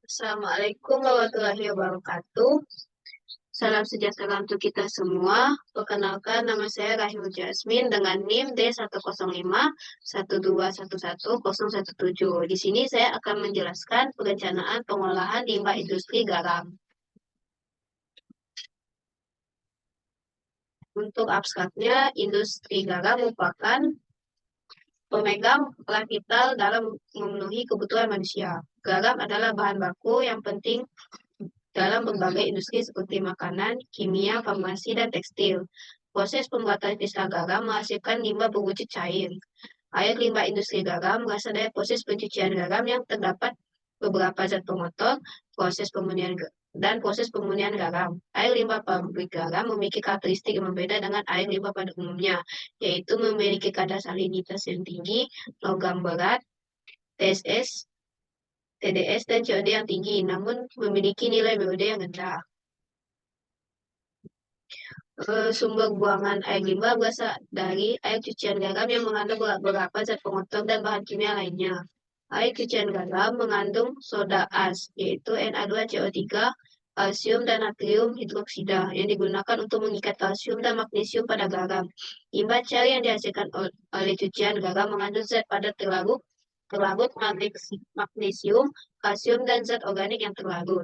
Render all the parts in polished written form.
Assalamualaikum warahmatullahi wabarakatuh. Salam sejahtera untuk kita semua. Perkenalkan, nama saya Rahil Jasmine dengan NIM D10512111017. Di sini saya akan menjelaskan perencanaan pengolahan limbah industri garam. Untuk abstraknya, industri garam merupakan pemegang peran vital dalam memenuhi kebutuhan manusia. Garam adalah bahan baku yang penting dalam berbagai industri seperti makanan, kimia, farmasi, dan tekstil. Proses pembuatan kristal garam menghasilkan limbah berwujud cair. Air limbah industri garam berasal dari proses pencucian garam yang terdapat beberapa zat pengotor, proses pemurnian garam. Air limbah pabrik garam memiliki karakteristik yang berbeda dengan air limbah pada umumnya, yaitu memiliki kadar salinitas yang tinggi, logam berat, TSS, TDS, dan COD yang tinggi, namun memiliki nilai BOD yang rendah. Sumber buangan air limbah berasal dari air cucian garam yang mengandung beberapa zat pengotor dan bahan kimia lainnya. Air cucian garam mengandung soda as, yaitu Na2CO3, kalsium dan natrium hidroksida yang digunakan untuk mengikat kalsium dan magnesium pada garam. Limbah cair yang dihasilkan oleh cucian garam mengandung zat padat terlarut magnesium, kalsium, dan zat organik yang terlarut.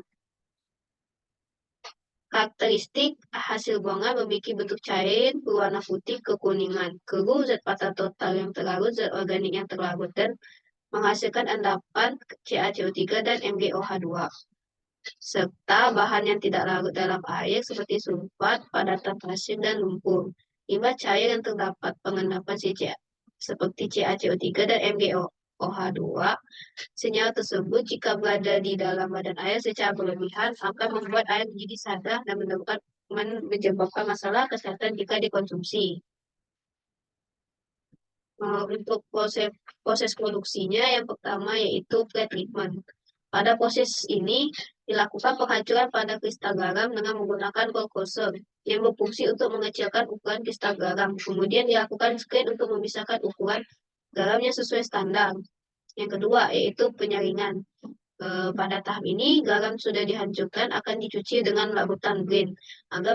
Karakteristik hasil buangan memiliki bentuk cair berwarna putih kekuningan, keruh, zat patah total yang terlarut, zat organik yang terlarut, dan menghasilkan endapan CaCO3 dan MgOH2, serta bahan yang tidak larut dalam air seperti sulfat, padatan pasir, dan lumpur. Limbah cair yang terdapat pengendapan seperti CaCO3 dan MgOH2. Senyawa tersebut jika berada di dalam badan air secara berlebihan akan membuat air menjadi sadar dan menyebabkan masalah kesehatan jika dikonsumsi. Untuk proses produksinya, yang pertama yaitu pretreatment. Pada proses ini dilakukan penghancuran pada kristal garam dengan menggunakan glukosa yang berfungsi untuk mengecilkan ukuran kristal garam. Kemudian dilakukan screen untuk memisahkan ukuran garam yang sesuai standar. Yang kedua yaitu penyaringan. Pada tahap ini, garam sudah dihancurkan akan dicuci dengan larutan green agar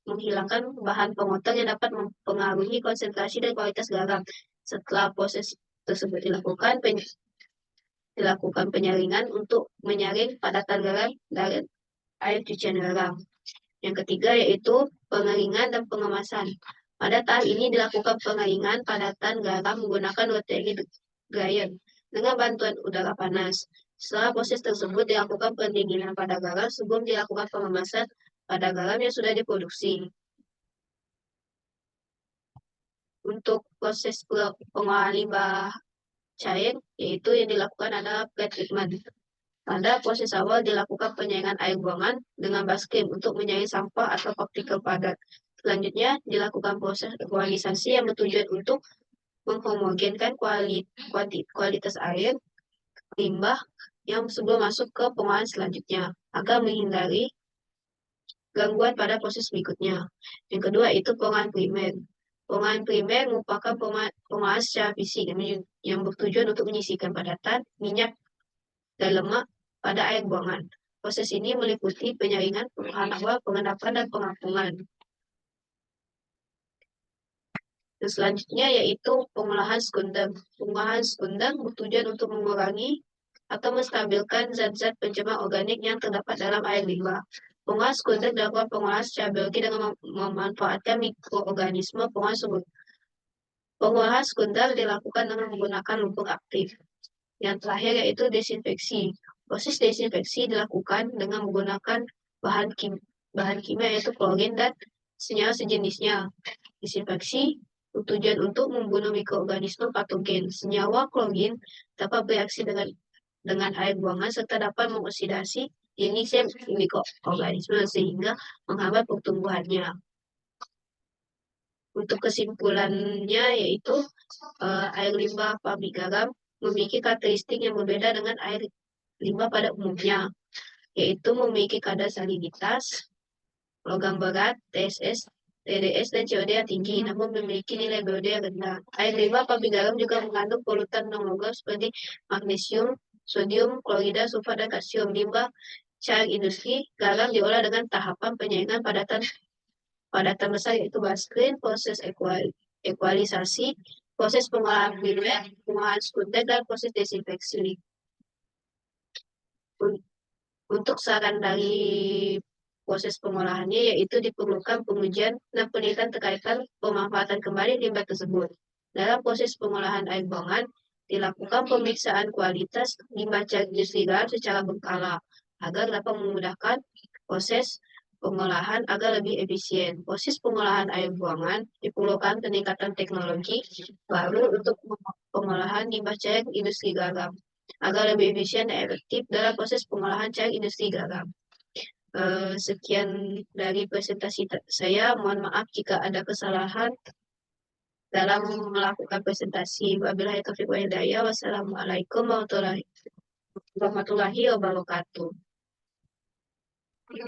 menghilangkan bahan pengotor yang dapat mempengaruhi konsentrasi dan kualitas garam. Setelah proses tersebut dilakukan penyaringan untuk menyaring padatan garam dari air cucian garam. Yang ketiga yaitu pengeringan dan pengemasan. Pada tahap ini dilakukan pengeringan padatan garam menggunakan rotary dryer dengan bantuan udara panas. Setelah proses tersebut dilakukan pendinginan pada garam sebelum dilakukan pengemasan pada garam yang sudah diproduksi. Untuk proses pengolahan limbah cair, yaitu yang dilakukan adalah pretreatment. Pada proses awal dilakukan penyaringan air buangan dengan baskem untuk menyaring sampah atau partikel padat. Selanjutnya dilakukan proses equalisasi yang bertujuan untuk menghomogenkan kualitas air limbah yang sebelum masuk ke pengolahan selanjutnya agar menghindari gangguan pada proses berikutnya. Yang kedua itu pengolahan primer. Pengolahan primer merupakan pengolahan secara fisik yang bertujuan untuk menyisihkan padatan, minyak, dan lemak pada air buangan. Proses ini meliputi penyaringan, pengolahan awal, pengendapan, dan pengampungan. Dan selanjutnya yaitu pengolahan sekunder. Pengolahan sekunder bertujuan untuk mengurangi atau menstabilkan zat-zat pencemar organik yang terdapat dalam air limbah. Pengolahan sekunder dilakukan pengolahan secara biologi dengan memanfaatkan mikroorganisme pengolahan sekunder. Pengolahan sekunder dilakukan dengan menggunakan lumpur aktif. Yang terakhir yaitu desinfeksi. Proses desinfeksi dilakukan dengan menggunakan bahan kimia yaitu klorin dan senyawa sejenisnya. Desinfeksi bertujuan untuk membunuh mikroorganisme patogen. Senyawa klorin dapat bereaksi dengan air buangan serta dapat mengoksidasi jenis mikroorganisme sehingga menghambat pertumbuhannya. Untuk kesimpulannya yaitu air limbah pabrik garam memiliki karakteristik yang berbeda dengan air limbah pada umumnya, yaitu memiliki kadar salinitas, logam berat, TSS, TDS, dan COD yang tinggi, namun memiliki nilai BOD yang rendah. Air limbah pabrik garam juga mengandung polutan non-logam seperti magnesium, sodium, klorida, sulfat, dan kalsium. Limbah cair industri garam diolah dengan tahapan penyaringan padatan besar yaitu baskrin, proses ekualisasi, proses pengolahan primer, pengolahan sekunder, dan proses desinfeksi. Untuk saran dari proses pengolahannya yaitu diperlukan pengujian dan penelitian terkait pemanfaatan kembali limbah tersebut. Dalam proses pengolahan air buangan, dilakukan pemeriksaan kualitas limbah cair industri garam secara berkala agar dapat memudahkan proses pengolahan agar lebih efisien. Proses pengolahan air buangan diperlukan peningkatan teknologi baru untuk pengolahan limbah cair industri garam agar lebih efisien dan efektif dalam proses pengolahan cair industri garam. Sekian dari presentasi saya. Mohon maaf jika ada kesalahan dalam melakukan presentasi. Wabillahi taufiq wal hidayah. Wassalamualaikum warahmatullahi wabarakatuh.